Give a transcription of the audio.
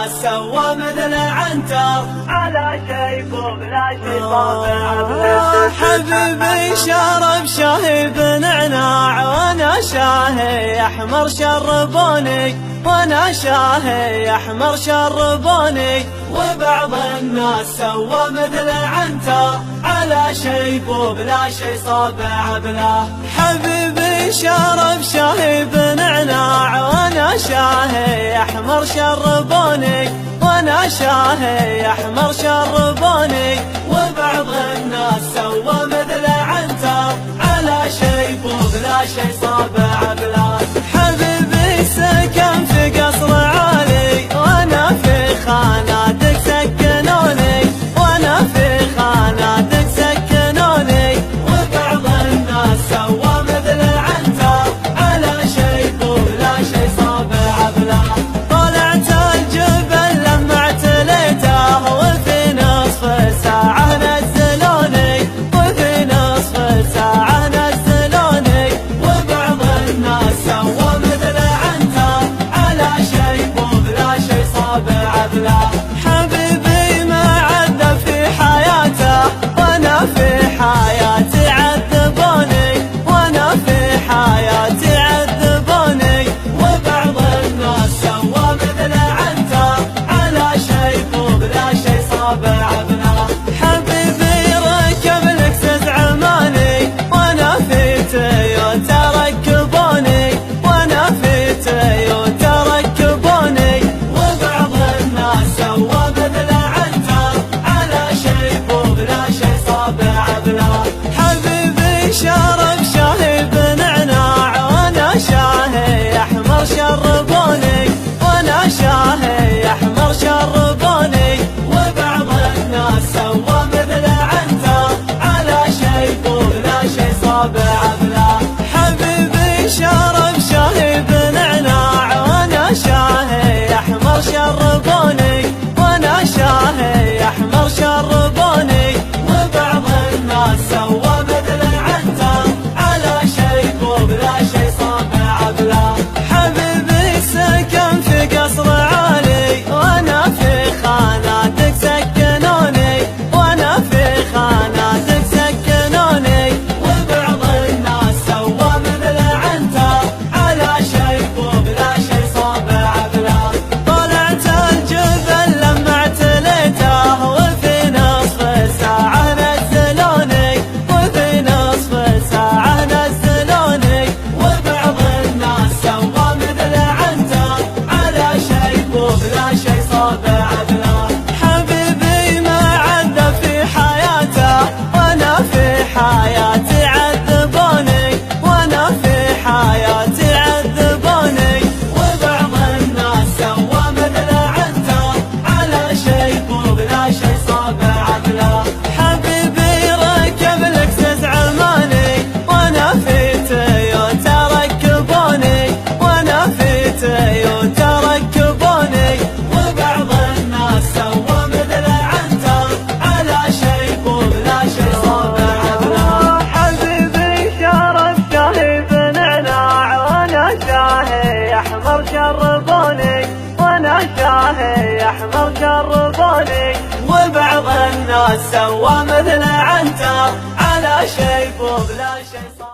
الناس سوى مثل عنتر على شيب وبلا شي صابع. حبيبي شرب شاهي بنعناع وانا شاهي احمر شربوني، وانا شاهي احمر شربوني. وبعض الناس سوى مثل عنتر على شيب وبلا شي صابع بلا. حبيبي شرب شاهي بنعناع وانا شاهي احمر شربوني، وانا شاهي احمر شربوني. وبعض الناس سوى مثل عنتر على شيب وبلا شي صابع بلا. حبيبي سكن في قصر عالي وانا في خاناتك سكنوني، وانا في خاناتك سكنوني. وبعض الناس سوى مثل عنتر على شيب وبلا شي صابع بلا. طلعت الجبل لما اعتليته وفي نصف ساعة نزلوني، وفي نصف ساعة نزلوني. وبعض الناس سوى مثل عنتر على شيب وبلا شي صابع بلا. حبيبي ما عذب في حياته وانا في حياتي عذبوني، وانا في حياتي عذبوني. وبعض الناس سوى مثل عنتر على شيب وبلا شي صابع بلا. حبيبي ركب لكسس عماني وانا في تويوتا ركبوني، وانا في تويوتا ركبوني. وبعض الناس سوى مثل عنتر على شيب وبلا شي صابع بلا. حبيبي شرب شاهي بنعناع وانا شاهي احمر شربوني، وانا شاهي احمر شربوني. وبعض الناس سوى مثل عنتر على شيب وبلا شي صابع بلا. حبيبي شرب شاهي بنعناع وانا شاهي احمر شربوني، وانا شاهي احمر شربوني. وبعض الناس سوى مثل عنتر على شيب وبلا شي صابع بلا. حبيبي سكن في قصر عالي وانا في خاناتك سكنوني، وانا في خاناتك سكنوني. وبعض الناس سوى مثل عنتر على شيب وبلا شي صابع بلا. طلعت الجبل لما اعتليته وفي نصف ساعة نزلوني، وفي نصف ساعة نزلوني. وبعض الناس سوى مثل عنتر على شيب وبلا شي صابع بلا. حبيبي ما عذب في حياته وانا في حياتي عذبوني، وانا في حياتي عذبوني. وبعض الناس سوى مثل عنتر على شيب وبلا شي صابع بلا. حبيبي ركب لكسس عماني وانا في تويوتا ركبوني، وانا في تويوتا ركبوني. وبعض الناس سوى مثل عنتر على شيب وبلا شي صابع بلا. حبيبي شرب شاهي بنعناع وانا شاهي احمر شربوني، وانا شاهي احمر شربوني. وبعض الناس سوى مثل عنتر على شيب وبلا شي صابع.